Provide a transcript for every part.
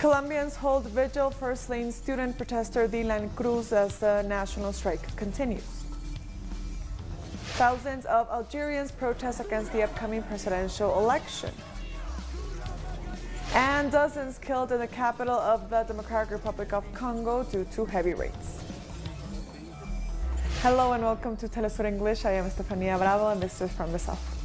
Colombians hold vigil for slain student protester Dylan Cruz as the national strike continues. Thousands of Algerians protest against the upcoming presidential election. And dozens killed in the capital of the Democratic Republic of Congo due to heavy rains. Hello and welcome to Telesur English. I am Estefania Bravo and this is from the South.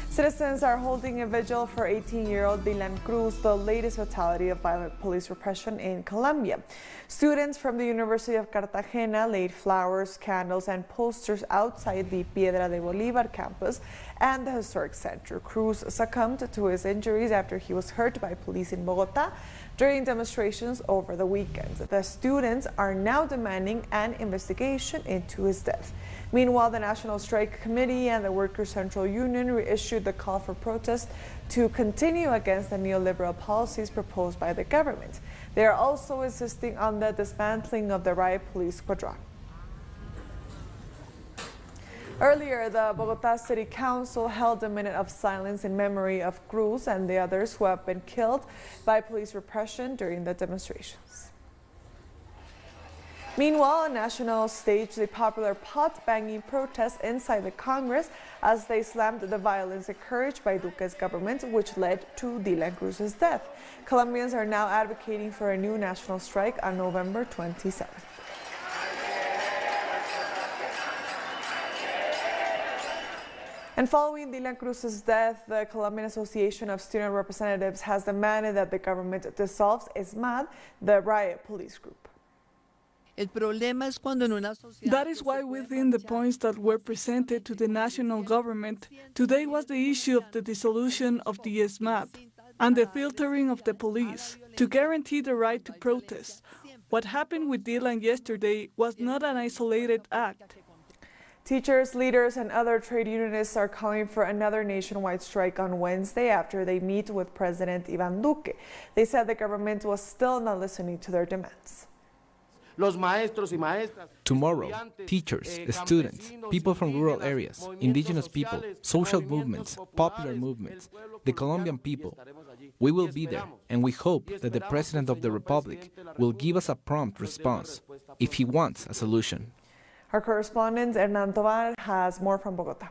Citizens are holding a vigil for 18-year-old Dylan Cruz, the latest fatality of violent police repression in Colombia. Students from the University of Cartagena laid flowers, candles, and posters outside the Piedra de Bolívar campus and the historic center. Cruz succumbed to his injuries after he was hurt by police in Bogotá during demonstrations over the weekend. The students are now demanding an investigation into his death. Meanwhile, the National Strike Committee and the Workers' Central Union reissued the call for protest to continue against the neoliberal policies proposed by the government. They are also insisting on the dismantling of the riot police squadron. Earlier, the Bogotá City Council held a minute of silence in memory of Cruz and the others who have been killed by police repression during the demonstrations. Meanwhile, a national staged a popular pot-banging protest inside the Congress as they slammed the violence encouraged by Duque's government, which led to Dylan Cruz's death. Colombians are now advocating for a new national strike on November 27th. And following Dylan Cruz's death, the Colombian Association of Student Representatives has demanded that the government dissolves ESMAD, the riot police group. That is why within the points that were presented to the national government, today was the issue of the dissolution of the ESMAD and the filtering of the police to guarantee the right to protest. What happened with Dylan yesterday was not an isolated act. Teachers, leaders, and other trade unionists are calling for another nationwide strike on Wednesday after they meet with President Ivan Duque. They said the government was still not listening to their demands. Tomorrow, teachers, students, people from rural areas, indigenous people, social movements, popular movements, the Colombian people, we will be there, and we hope that the President of the Republic will give us a prompt response if he wants a solution. Our correspondent Hernan Tovar has more from Bogotá.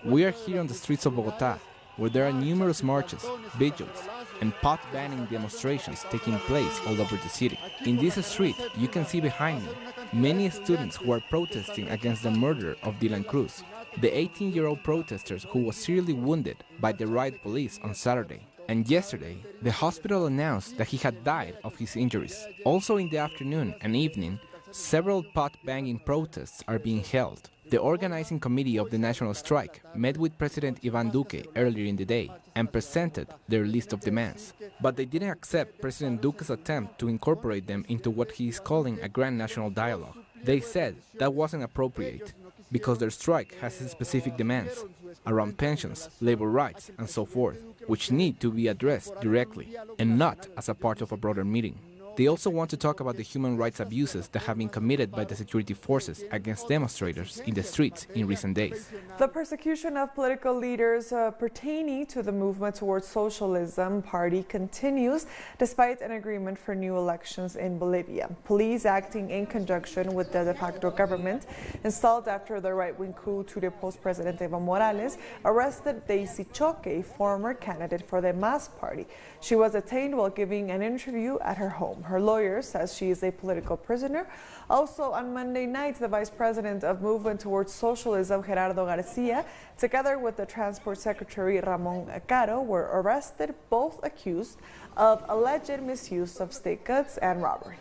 We are here on the streets of Bogotá, where there are numerous marches, vigils, and pot-banning demonstrations taking place all over the city. In this street, you can see behind me many students who are protesting against the murder of Dylan Cruz, the 18-year-old protester who was seriously wounded by the riot police on Saturday. And yesterday, the hospital announced that he had died of his injuries. Also in the afternoon and evening, several pot-banging protests are being held. The organizing committee of the national strike met with President Ivan Duque earlier in the day and presented their list of demands. But they didn't accept President Duque's attempt to incorporate them into what he is calling a grand national dialogue. They said that wasn't appropriate because their strike has specific demands around pensions, labor rights, and so forth, which need to be addressed directly and not as a part of a broader meeting. They also want to talk about the human rights abuses that have been committed by the security forces against demonstrators in the streets in recent days. The persecution of political leaders pertaining to the movement towards socialism party continues despite an agreement for new elections in Bolivia. Police acting in conjunction with the de facto government installed after the right-wing coup to depose President Evo Morales arrested Daisy Choque, a former candidate for the MAS party. She was detained while giving an interview at her home. Her lawyer says she is a political prisoner. Also on Monday night, the vice president of Movement Towards Socialism, Gerardo Garcia, together with the transport secretary Ramon Caro, were arrested, both accused of alleged misuse of state goods and robbery.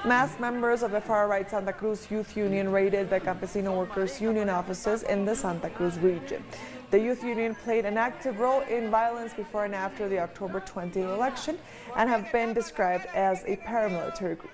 Mass members of the far-right Santa Cruz Youth Union raided the Campesino Workers Union offices in the Santa Cruz region. The youth union played an active role in violence before and after the October 20 election and have been described as a paramilitary group.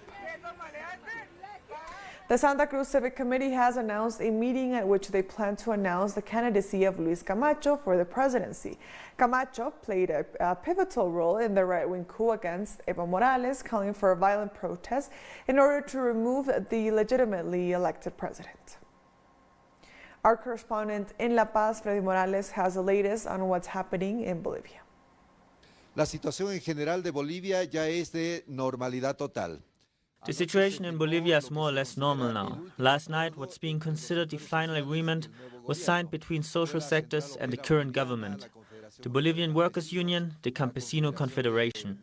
The Santa Cruz Civic Committee has announced a meeting at which they plan to announce the candidacy of Luis Camacho for the presidency. Camacho played a pivotal role in the right-wing coup against Evo Morales, calling for a violent protest in order to remove the legitimately elected president. Our correspondent in La Paz, Freddy Morales, has the latest on what's happening in Bolivia. La situación en general de Bolivia ya es de normalidad total. The situation in Bolivia is more or less normal now. Last night, what's being considered the final agreement was signed between social sectors and the current government. The Bolivian Workers' Union, the Campesino Confederation,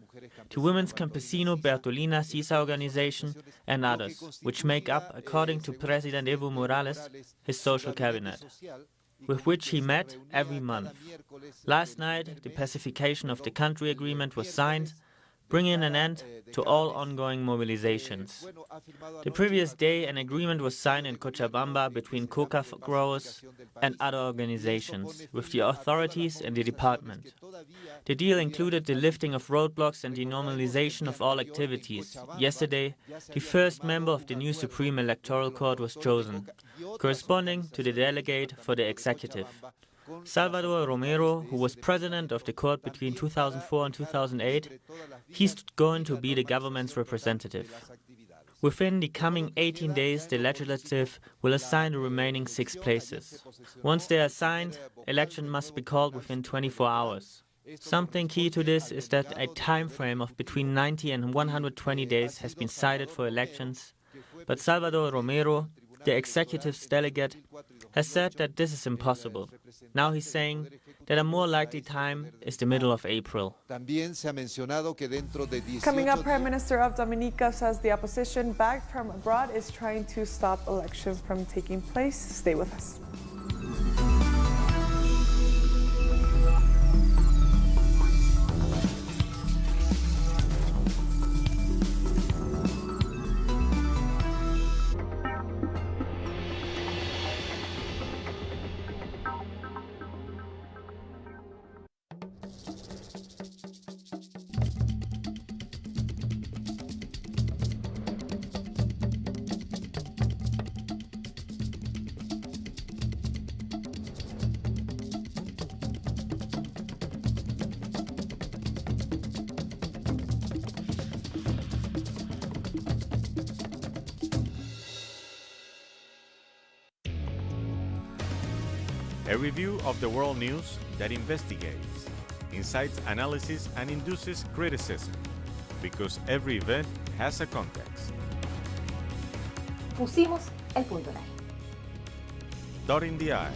the Women's Campesino Bertolina Sisa organization, and others, which make up, according to President Evo Morales, his social cabinet, with which he met every month. Last night, the pacification of the country agreement was signed, bringing an end to all ongoing mobilizations. The previous day, an agreement was signed in Cochabamba between coca growers and other organizations, with the authorities and the department. The deal included the lifting of roadblocks and the normalization of all activities. Yesterday, the first member of the new Supreme Electoral Court was chosen, corresponding to the delegate for the executive. Salvador Romero, who was president of the court between 2004 and 2008, he's going to be the government's representative. Within the coming 18 days, the legislative will assign the remaining 6 places. Once they are assigned, election must be called within 24 hours. Something key to this is that a time frame of between 90 and 120 days has been cited for elections, but Salvador Romero, the executive's delegate, has said that this is impossible. Now he's saying that a more likely time is the middle of April. Coming up, Prime Minister of Dominica says the opposition back from abroad is trying to stop elections from taking place. Stay with us. A review of the world news that investigates, incites analysis, and induces criticism, because every event has a context. Pusimos el punto en ahí. Dot in the eye.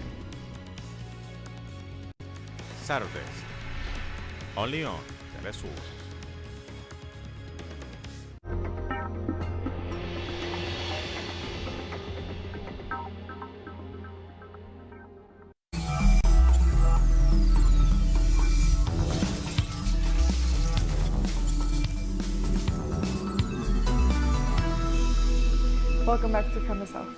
Saturdays, only on Telesur. Welcome back to From the South.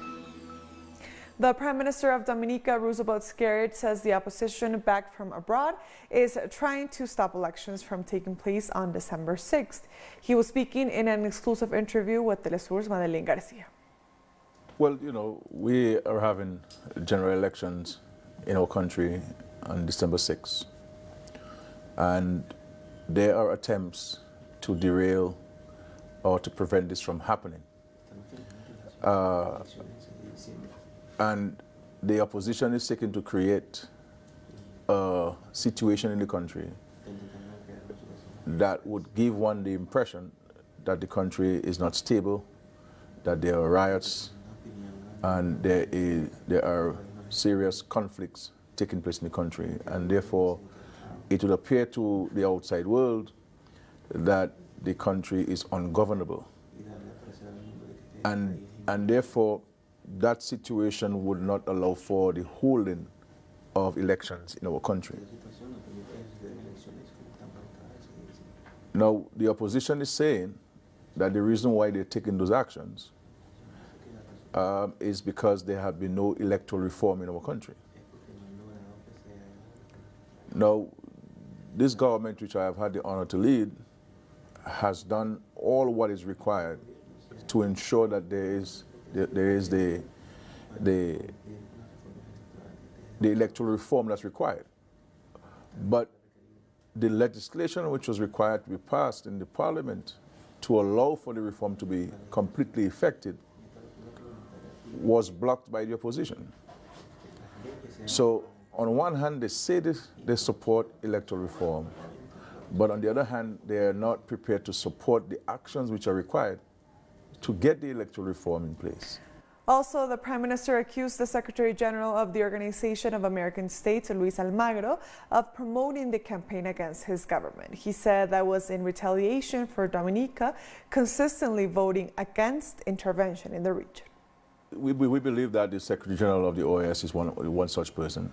The Prime Minister of Dominica, Roosevelt Skerrit, says the opposition back from abroad is trying to stop elections from taking place on December 6th. He was speaking in an exclusive interview with Telesur's Madeleine Garcia. Well, you know, we are having general elections in our country on December 6th. And there are attempts to derail or to prevent this from happening. And the opposition is seeking to create a situation in the country that would give one the impression that the country is not stable, that there are riots, and there are serious conflicts taking place in the country. And therefore, it would appear to the outside world that the country is ungovernable. And therefore, that situation would not allow for the holding of elections in our country. Now, the opposition is saying that the reason why they're taking those actions is because there have been no electoral reform in our country. Now, this government, which I have had the honor to lead, has done all what is required to ensure that there is the electoral reform that's required. But the legislation which was required to be passed in the parliament to allow for the reform to be completely effective was blocked by the opposition. So on one hand, they say they support electoral reform, but on the other hand, they are not prepared to support the actions which are required to get the electoral reform in place. Also, the Prime Minister accused the Secretary General of the Organization of American States, Luis Almagro, of promoting the campaign against his government. He said that was in retaliation for Dominica consistently voting against intervention in the region. We believe that the Secretary General of the OAS is one such person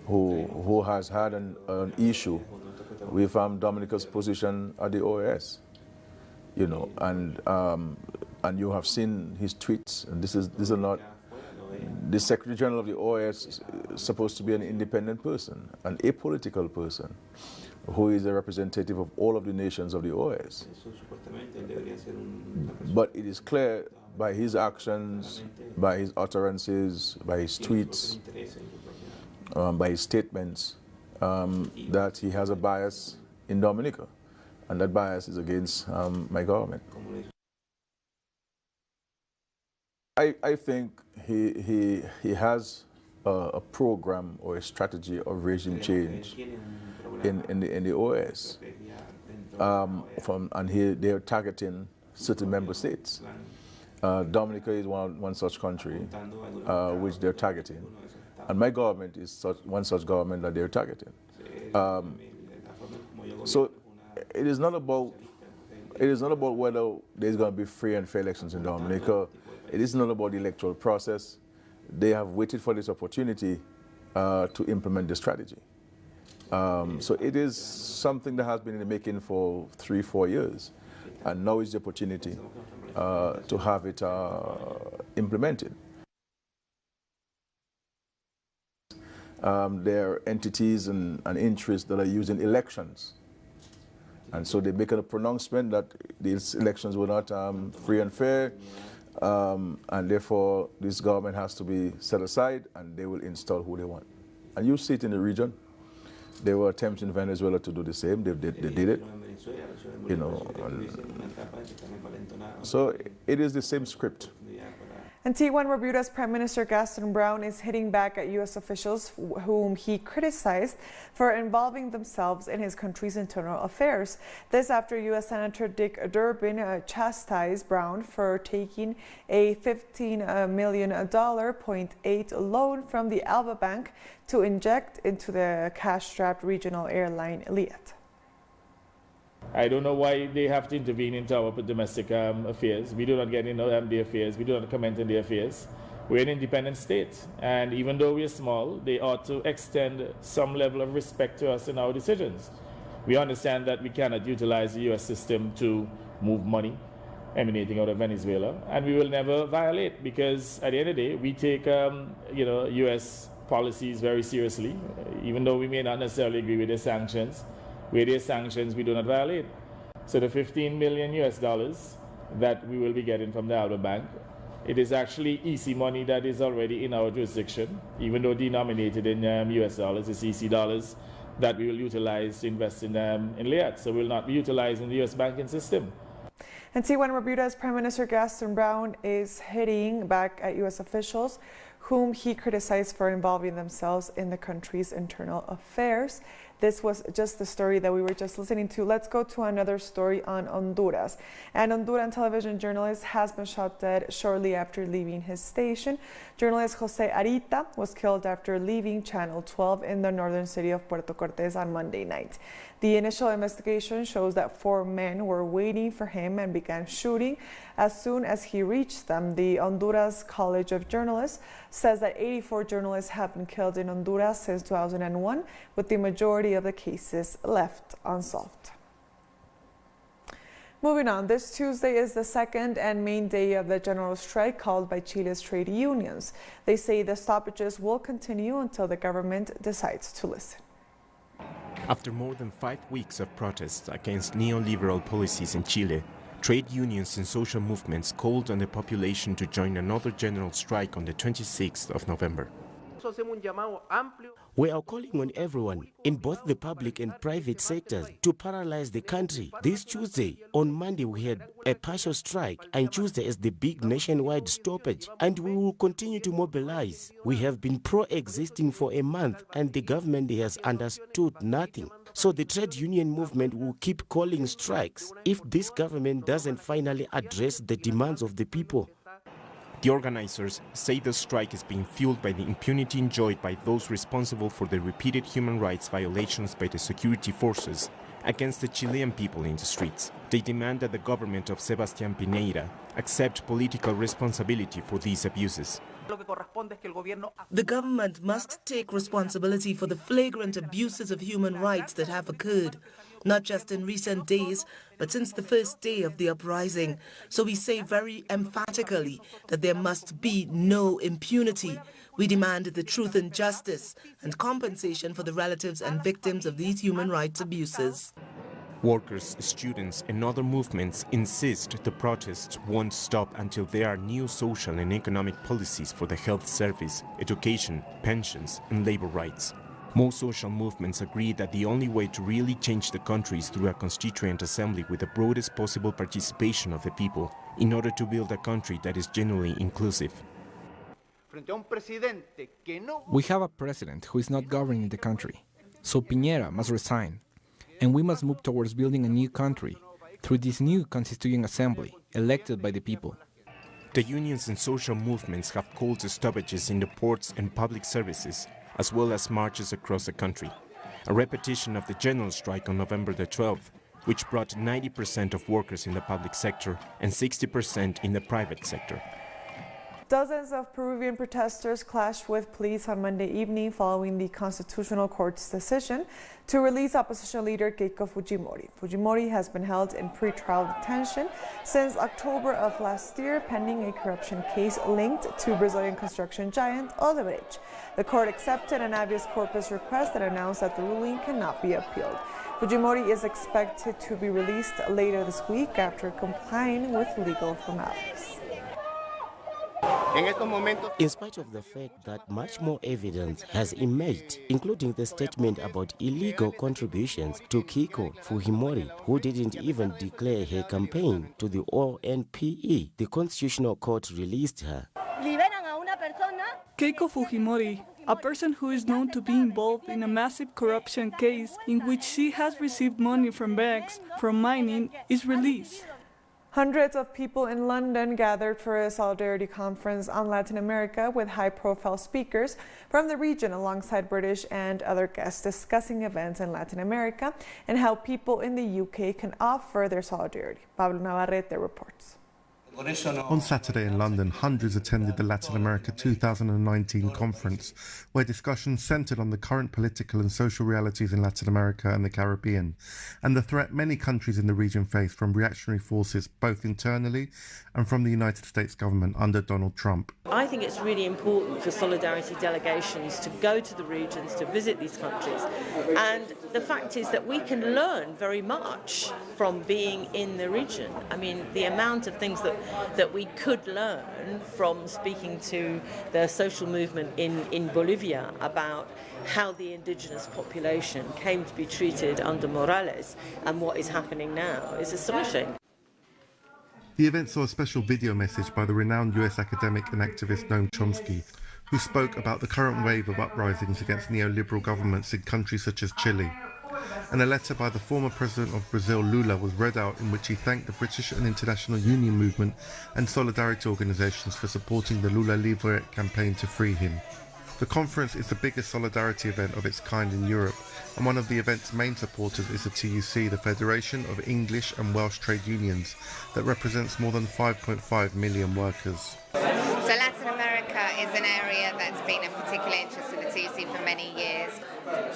who has had an issue with Dominica's position at the OAS, you know, and you have seen his tweets, and these are not, the Secretary General of the OAS is supposed to be an independent person, an apolitical person, who is a representative of all of the nations of the OAS. But it is clear by his actions, by his utterances, by his tweets, by his statements, that he has a bias in Dominica, and that bias is against my government. I think he has a program or a strategy of regime change in the OAS, and they're targeting certain member states. Dominica is one such country which they're targeting, and my government is one such government that they're targeting. So it is not about whether there's going to be free and fair elections in Dominica. It is not about the electoral process. They have waited for this opportunity to implement the strategy. So it is something that has been in the making for 3-4 years, and now is the opportunity to have it implemented. There are entities and interests that are using elections, and so they make a pronouncement that these elections were not free and fair, and therefore this government has to be set aside, and they will install who they want. And you see it in the region. There were attempts in Venezuela to do the same. They did it, you know. So it is the same script. Antigua and Barbuda's Prime Minister Gaston Brown is hitting back at U.S. officials whom he criticized for involving themselves in his country's internal affairs. This after U.S. Senator Dick Durbin chastised Brown for taking a $15 million .8 loan from the Alba Bank to inject into the cash-strapped regional airline Liat. I don't know why they have to intervene into our domestic affairs. We do not get into their affairs. We do not comment on their affairs. We're an independent state, and even though we're small, they ought to extend some level of respect to us in our decisions. We understand that we cannot utilize the U.S. system to move money emanating out of Venezuela, and we will never violate, because at the end of the day, we take U.S. policies very seriously, even though we may not necessarily agree with their sanctions. Where there's sanctions, we do not violate. So the $15 million that we will be getting from the Alba Bank, it is actually EC money that is already in our jurisdiction, even though denominated in US dollars. It's EC dollars that we will utilize to invest in Liat. So we will not be utilizing the US banking system. Antigua and Barbuda's Prime Minister Gaston Brown is hitting back at U.S. officials whom he criticized for involving themselves in the country's internal affairs. This was just the story that we were just listening to. Let's go to another story on Honduras. An Honduran television journalist has been shot dead shortly after leaving his station. Journalist Jose Arita was killed after leaving Channel 12 in the northern city of Puerto Cortes on Monday night. The initial investigation shows that 4 men were waiting for him and began shooting as soon as he reached them. The Honduras College of Journalists says that 84 journalists have been killed in Honduras since 2001, with the majority of the cases left unsolved. Moving on, this Tuesday is the second and main day of the general strike called by Chile's trade unions. They say the stoppages will continue until the government decides to listen. After more than 5 weeks of protests against neoliberal policies in Chile, trade unions and social movements called on the population to join another general strike on the 26th of November. We are calling on everyone in both the public and private sectors to paralyze the country. This Tuesday, on Monday we had a partial strike, and Tuesday is the big nationwide stoppage, and we will continue to mobilize. We have been pro-existing for a month, and the government has understood nothing. So the trade union movement will keep calling strikes if this government doesn't finally address the demands of the people. The organizers say the strike is being fueled by the impunity enjoyed by those responsible for the repeated human rights violations by the security forces against the Chilean people in the streets. They demand that the government of Sebastián Piñera accept political responsibility for these abuses. The government must take responsibility for the flagrant abuses of human rights that have occurred, not just in recent days, but since the first day of the uprising. So we say very emphatically that there must be no impunity. We demand the truth and justice and compensation for the relatives and victims of these human rights abuses. Workers, students and other movements insist the protests won't stop until there are new social and economic policies for the health service, education, pensions and labor rights. Most social movements agree that the only way to really change the country is through a constituent assembly with the broadest possible participation of the people in order to build a country that is genuinely inclusive. We have a president who is not governing the country, so Piñera must resign. And we must move towards building a new country through this new constituent assembly elected by the people. The unions and social movements have called for stoppages in the ports and public services, as well as marches across the country. A repetition of the general strike on November the 12th, which brought 90% of workers in the public sector and 60% in the private sector. Dozens of Peruvian protesters clashed with police on Monday evening following the Constitutional Court's decision to release opposition leader Keiko Fujimori. Fujimori has been held in pre-trial detention since October of last year, pending a corruption case linked to Brazilian construction giant Odebrecht. The court accepted an habeas corpus request and announced that the ruling cannot be appealed. Fujimori is expected to be released later this week after complying with legal formalities. In spite of the fact that much more evidence has emerged, including the statement about illegal contributions to Keiko Fujimori, who didn't even declare her campaign to the ONPE, the Constitutional Court released her. Keiko Fujimori, a person who is known to be involved in a massive corruption case in which she has received money from banks from mining, is released. Hundreds of people in London gathered for a solidarity conference on Latin America with high-profile speakers from the region alongside British and other guests discussing events in Latin America and how people in the UK can offer their solidarity. Pablo Navarrete reports. On Saturday in London, hundreds attended the Latin America 2019 conference, where discussions centred on the current political and social realities in Latin America and the Caribbean, and the threat many countries in the region face from reactionary forces, both internally and from the United States government under Donald Trump. I think it's really important for solidarity delegations to go to the regions, to visit these countries, and the fact is that we can learn very much from being in the region. I mean, the amount of things that we could learn from speaking to the social movement in Bolivia about how the indigenous population came to be treated under Morales and what is happening now is astonishing. The event saw a special video message by the renowned US academic and activist Noam Chomsky, who spoke about the current wave of uprisings against neoliberal governments in countries such as Chile. And a letter by the former president of Brazil, Lula, was read out in which he thanked the British and international union movement and solidarity organisations for supporting the Lula Livre campaign to free him. The conference is the biggest solidarity event of its kind in Europe, and one of the event's main supporters is the TUC, the Federation of English and Welsh Trade Unions, that represents more than 5.5 million workers. So Latin America is an area that's been of particular interest to the TUC for many years.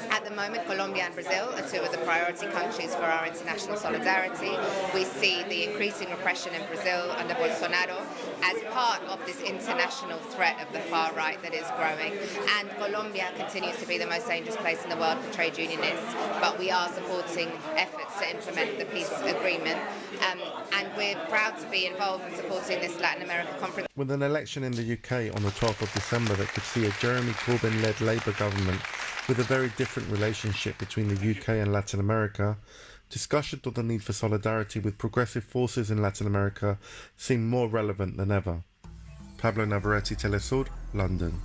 At the moment, Colombia and Brazil are two of the priority countries for our international solidarity. We see the increasing repression in Brazil under Bolsonaro as part of this international threat of the far right that is growing. And Colombia continues to be the most dangerous place in the world for trade unionists, but we are supporting efforts to implement the peace agreement. and we're proud to be involved in supporting this Latin America conference. With an election in the UK on the 12th of December that could see a Jeremy Corbyn-led Labour government with a very different relationship between the UK and Latin America, discussions of the need for solidarity with progressive forces in Latin America seem more relevant than ever. Pablo Navarrete, Telesur, London.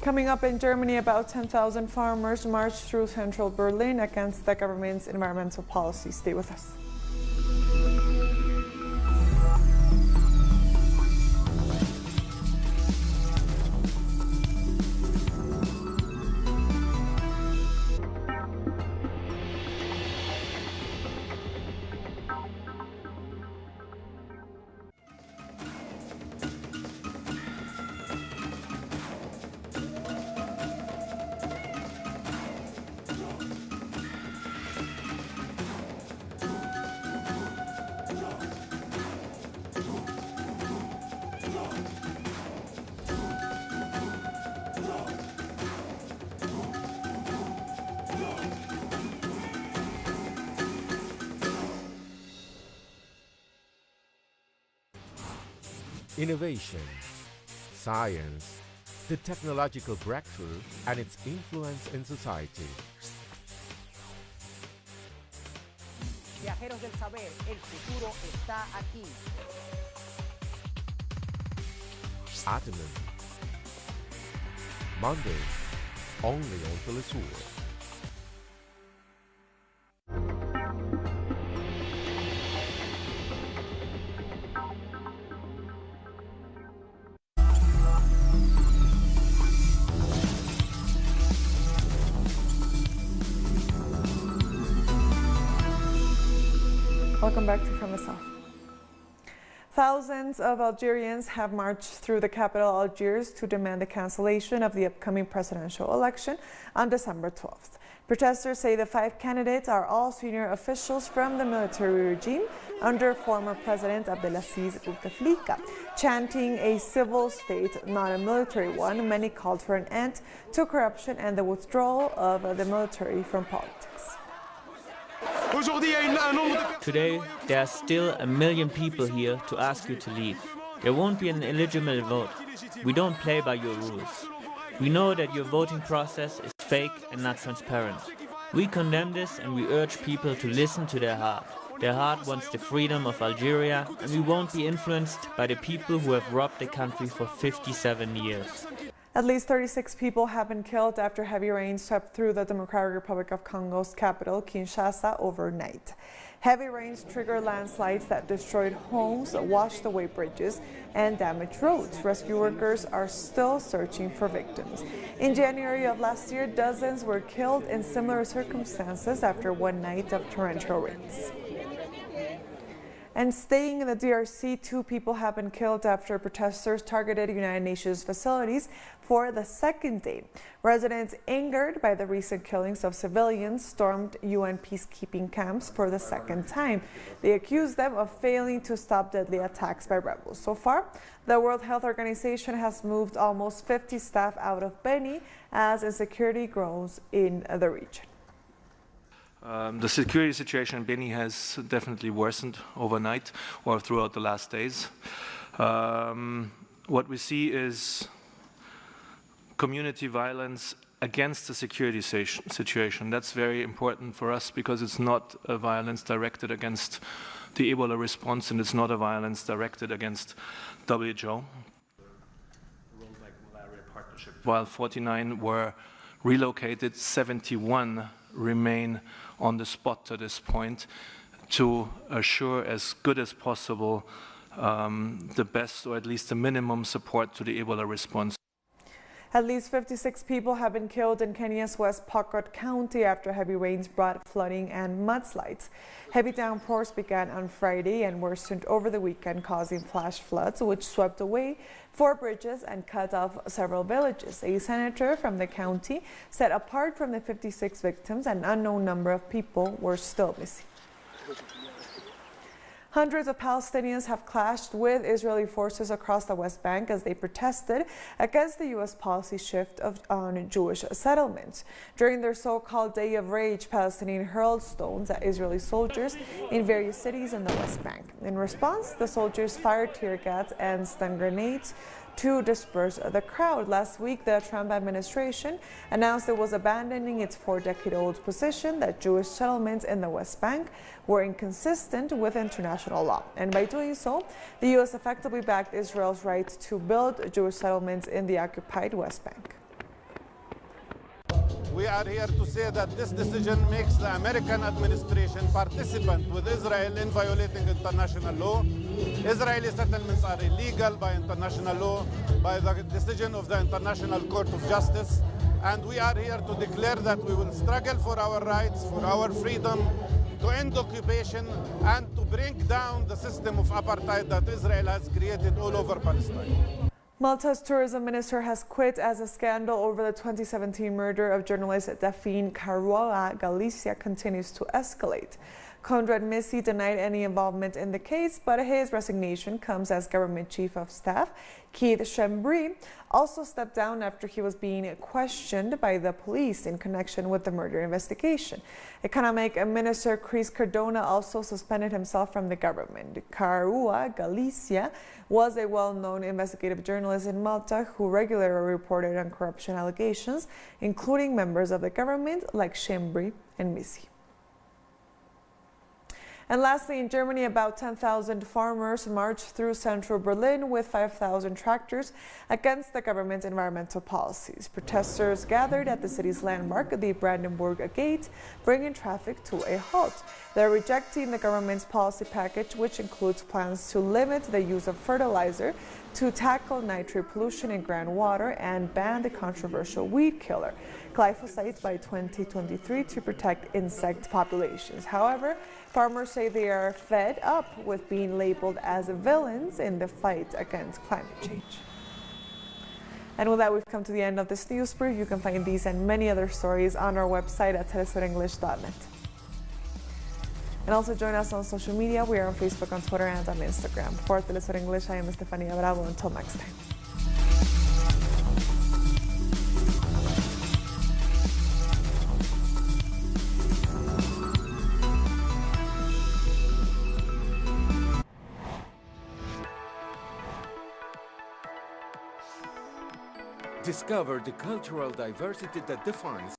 Coming up in Germany, about 10,000 farmers marched through central Berlin against the government's environmental policy. Stay with us. Innovation, science, the technological breakthrough, and its influence in society. Viajeros del saber, el futuro está aquí. Atomen. Monday, only on Telesur. Welcome back to From the South. Thousands of Algerians have marched through the capital, Algiers, to demand the cancellation of the upcoming presidential election on December 12th. Protesters say the 5 candidates are all senior officials from the military regime under former President Abdelaziz Bouteflika. Chanting a civil state, not a military one, many called for an end to corruption and the withdrawal of the military from politics. Today, there are still 1 million people here to ask you to leave. There won't be an illegitimate vote. We don't play by your rules. We know that your voting process is fake and not transparent. We condemn this and we urge people to listen to their heart. Their heart wants the freedom of Algeria, and we won't be influenced by the people who have robbed the country for 57 years. At least 36 people have been killed after heavy rain swept through the Democratic Republic of Congo's capital, Kinshasa, overnight. Heavy rains triggered landslides that destroyed homes, washed away bridges, and damaged roads. Rescue workers are still searching for victims. In January of last year, dozens were killed in similar circumstances after one night of torrential rains. And staying in the DRC, 2 people have been killed after protesters targeted United Nations facilities for the second day. Residents angered by the recent killings of civilians stormed UN peacekeeping camps for the second time. They accused them of failing to stop deadly attacks by rebels. So far, the World Health Organization has moved almost 50 staff out of Beni as insecurity grows in the region. The security situation in Beni has definitely worsened overnight or throughout the last days. What we see is community violence against the security situation. That's very important for us because it's not a violence directed against the Ebola response, and it's not a violence directed against WHO. While 49 were relocated, 71 remain on the spot to this point to assure as good as possible the best or at least the minimum support to the Ebola response. At least 56 people have been killed in Kenya's West Pokot County after heavy rains brought flooding and mudslides. Heavy downpours began on Friday and worsened over the weekend, causing flash floods which swept away 4 bridges and cut off several villages. A senator from the county said apart from the 56 victims, an unknown number of people were still missing. Hundreds of Palestinians have clashed with Israeli forces across the West Bank as they protested against the U.S. policy shift on Jewish settlements. During their so-called Day of Rage, Palestinians hurled stones at Israeli soldiers in various cities in the West Bank. In response, the soldiers fired tear gas and stun grenades to disperse the crowd. Last week, the Trump administration announced it was abandoning its 4-decade-old position that Jewish settlements in the West Bank were inconsistent with international law. And by doing so, the U.S. effectively backed Israel's right to build Jewish settlements in the occupied West Bank. We are here to say that this decision makes the American administration participant with Israel in violating international law. Israeli settlements are illegal by international law, by the decision of the International Court of Justice. And we are here to declare that we will struggle for our rights, for our freedom, to end occupation, and to bring down the system of apartheid that Israel has created all over Palestine. Malta's tourism minister has quit as a scandal over the 2017 murder of journalist Daphne Caruana Galizia continues to escalate. Conrad Missy denied any involvement in the case, but his resignation comes as government chief of staff Keith Schembri also stepped down after he was being questioned by the police in connection with the murder investigation. Economic Minister Chris Cardona also suspended himself from the government. Caruana Galizia was a well-known investigative journalist in Malta who regularly reported on corruption allegations, including members of the government like Schembri and Missy. And lastly, in Germany, about 10,000 farmers marched through central Berlin with 5,000 tractors against the government's environmental policies. Protesters gathered at the city's landmark, the Brandenburg Gate, bringing traffic to a halt. They're rejecting the government's policy package, which includes plans to limit the use of fertilizer to tackle nitrate pollution in groundwater and ban the controversial weed killer, glyphosate, by 2023 to protect insect populations. However, farmers say they are fed up with being labeled as villains in the fight against climate change. And with that, we've come to the end of this news brief. You can find these and many other stories on our website at telesurenglish.net. And also join us on social media. We are on Facebook, on Twitter, and on Instagram. For Telesur English, I am Estefania Bravo. Until next time. Discover the cultural diversity that defines